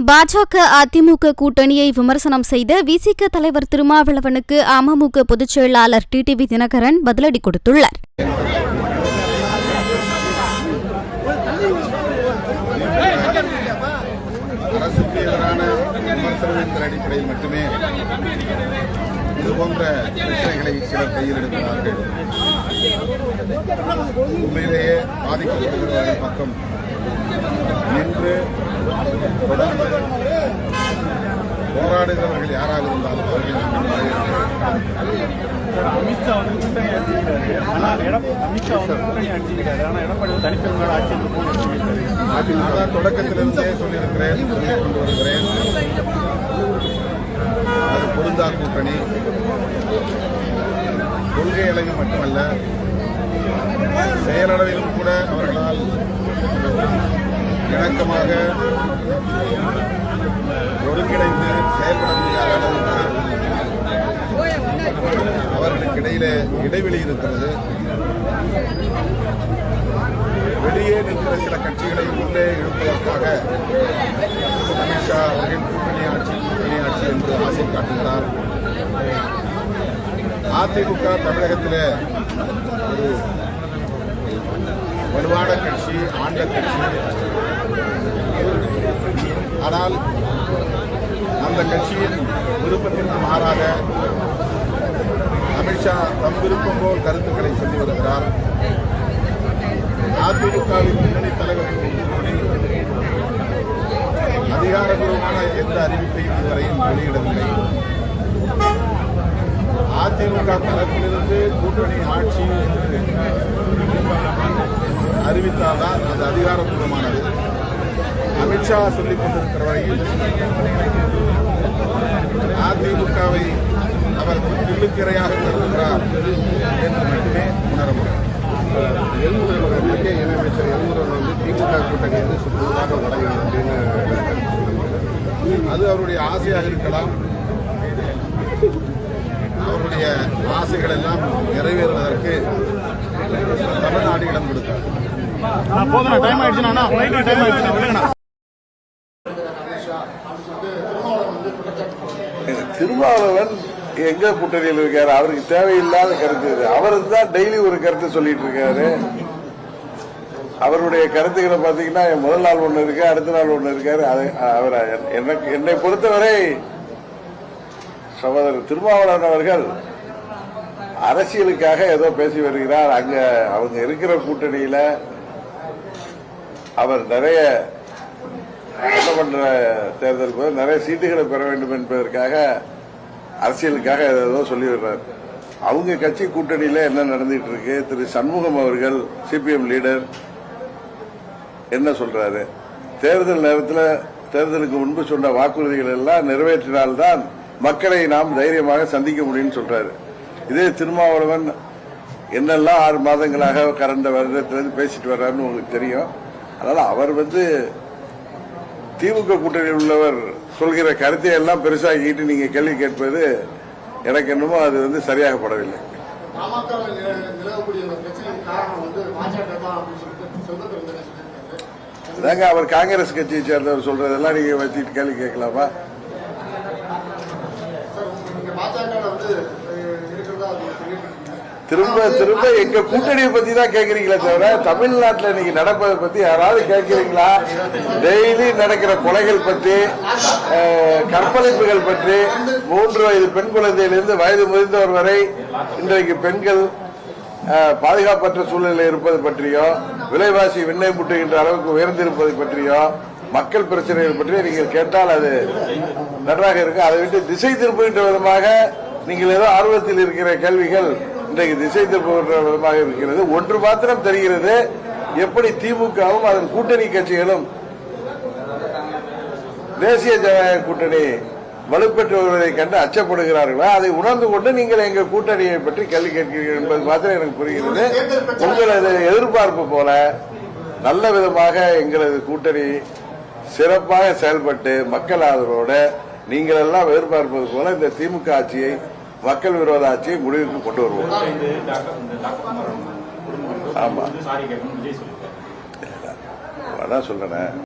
பாஜக அதிமுக கூட்டணியை விமர்சனம் செய்த விசிக தலைவர் திருமாவளவனுக்கு அமமுக பொதுச் செயலாளர் டிடிவி தினகரன் பதிலடி கொடுத்துள்ளார். அரசுக்கு எதிரான விமர்சனத்தின் அடிப்படையில் மட்டுமே இதுபோன்ற பிரச்சனைகளை சிலர் கையில் எடுக்கிறார்கள். உண்மையிலேயே பாதிக்கப்படுகிறவர்கள் பக்கம் நின்று தொடர்ந்து போராடுகிறவர்கள் யாராக இருந்தாலும் அவர்கள் அமித்ஷா கூட்டணி அடிச்சுக்கிறாரு. ஆனால் அமித்ஷா கூட்டணி அடிச்சுக்கிறாரு. ஆனால் எடப்பாடி தனிப்பெருமாள் ஆட்சி நான் தொடக்கத்திலிருந்தே சொல்லியிருக்கிறேன், சொல்லிக் கொண்டு வருகிறேன். அது பொருந்தா கூட்டணி. கொள்கை அளவில் மட்டுமல்ல, செயலளவிலும் கூட அவர்களால் இணக்கமாக ஒருங்கிணைந்து செயல்பட முடியாத அளவுக்கு அவர்களுக்கு இடையிலே இடைவெளி இருக்கிறது. வெளியே நிற்கிற சில கட்சிகளை உள்ளே இழுப்பதற்காக அமித்ஷா அவர்கள் கூட்டணி ஆட்சி என்று ஆசை காட்டுகிறார். அதிமுக தமிழகத்திலே ஒரு வலுவான கட்சி, ஆண்ட கட்சி. ஆனால் அந்த கட்சியின் விருப்பத்திற்கு மாறாக அமித்ஷா தம் விருப்பம் போல் கருத்துக்களை சொல்லி வருகிறார். அதிமுகவின் முன்னணி தலைவர்கள் அதிகாரப்பூர்வமான எந்த அறிவிப்பையும் இதுவரையும் வெளியிடவில்லை. அதிமுக தரப்பிலிருந்து கூட்டணி ஆட்சி என்று அறிவித்தால்தான் அது அதிகாரப்பூர்வமானது. அமித்ஷா சொல்லிக் கொண்டிருக்கிற வரையில் அதிமுகவை அவர் தில்லுக்கிறையாக கருதுகிறார் என்று மட்டுமே உணர முடியும். மத்திய இணையமைச்சர் எல்முருகன் திமுக கூட்டணி சுற்றுவதாக உடையும் அப்படின்னு அது அவருடைய ஆசையாக இருக்கலாம். அவருடைய ஆசைகள் எல்லாம் நிறைவேறுவதற்கு தமிழ்நாடு இடம் கொடுத்தார். திருமாவளவன் எங்க கூட்டணியில் இருக்காரு? அவருக்கு தேவையில்லாத கருத்து இது. அவருக்கு தான் டெய்லி ஒரு கருத்து சொல்லிட்டு இருக்காரு. அவருடைய கருத்துக்களை பாத்தீங்கன்னா முதல் நாள் ஒண்ணு இருக்கு, அடுத்த நாள் ஒண்ணு இருக்காரு. அவர் என்னை பொறுத்தவரை சகோதரர் திருமாவளவன் அவர்கள் அரசியலுக்காக ஏதோ பேசி வருகிறார். அங்க அவங்க இருக்கிற கூட்டணியில அவர் நிறைய சட்டமன்ற தேர்தல் போது நிறைய சீட்டுகளை பெற வேண்டும் என்பதற்காக அரசியலுக்காக ஏதோ சொல்லி வர்றார். அவங்க கட்சி கூட்டணியில என்ன நடந்துட்டு இருக்கு? திரு சண்முகம் அவர்கள் சிபிஎம் லீடர் என்ன சொல்றாரு? தேர்தல் நேரத்தில் தேர்தலுக்கு முன்பு சொன்ன வாக்குறுதிகள் எல்லாம் நிறைவேற்றினால்தான் மக்களை நாம் தைரியமாக சந்திக்க முடியும்னு சொல்றாரு. இதே திருமாவளவன் என்னெல்லாம் 6 மாதங்களாக கடந்த வருடத்திலிருந்து பேசிட்டு வர்றாருன்னு உங்களுக்கு தெரியும். அதனால அவர் திமுக கூட்டணியில் உள்ளவர் சொல்கிற கருத்தை எல்லாம் பெருசாகிட்டு நீங்க கேள்வி கேட்பது எனக்கு என்னமோ அது சரியாக படவில்லை. அதாங்க அவர் காங்கிரஸ் கட்சியை சேர்ந்தவர் சொல்றதெல்லாம் நீங்க வச்சுட்டு கேள்வி கேட்கலாமா? திரும்ப திரும்ப எங்க கூட்டணியை பத்தி தான் கேட்கறீங்களே தவிர தமிழ்நாட்டில் இன்னைக்கு நடப்பதை பத்தி யாராவது கேட்கிறீங்களா? டெய்லி நடக்கிற கொலைகள் பற்றி, கற்பழிப்புகள் பற்றி, 3 வயது பெண் குழந்தையிலிருந்து வயது முதிர்ந்தவர் வரை இன்றைக்கு பெண்கள் பாதுகாப்பற்ற சூழ்நிலையில் இருப்பது பற்றியோ, விலைவாசி விண்ணை முட்டுகின்ற அளவுக்கு உயர்ந்திருப்பது பற்றியோ, மக்கள் பிரச்சனைகள் பற்றி நீங்கள் கேட்டால் அது நன்றாக இருக்கு. அதை விட்டு திசை திருப்புகின்ற விதமாக நீங்கள் ஏதோ ஆர்வத்தில் இருக்கிற கேள்விகள் இன்றைக்கு திசை திருப்புகின்ற விதமாக இருக்கிறது. ஒன்று மாத்திரம் தெரிகிறது, எப்படி திமுகவும் அதன் கூட்டணி கட்சிகளும் தேசிய ஜனநாயக கூட்டணி வலுப்பெற்று வருவதை கண்டு அச்சப்படுகிறார்களா? அதை உணர்ந்து கொண்டு நீங்கள் எங்கள் கூட்டணியை பற்றி கேள்வி கேட்கிறீர்கள் என்பது மாத்திரம் எனக்கு புரிகிறது. உங்களது எதிர்பார்ப்பு போல நல்ல விதமாக எங்களது கூட்டணி சிறப்பாக செயல்பட்டு மக்கள் ஆதரவோடு நீங்கள் எல்லாம் எதிர்பார்ப்பது போல இந்த திமுக ஆட்சியை, மக்கள் விரோத ஆட்சியை முடிவுக்கு கொண்டு வருவோம். ஆமா, அதான் சொல்றேன்.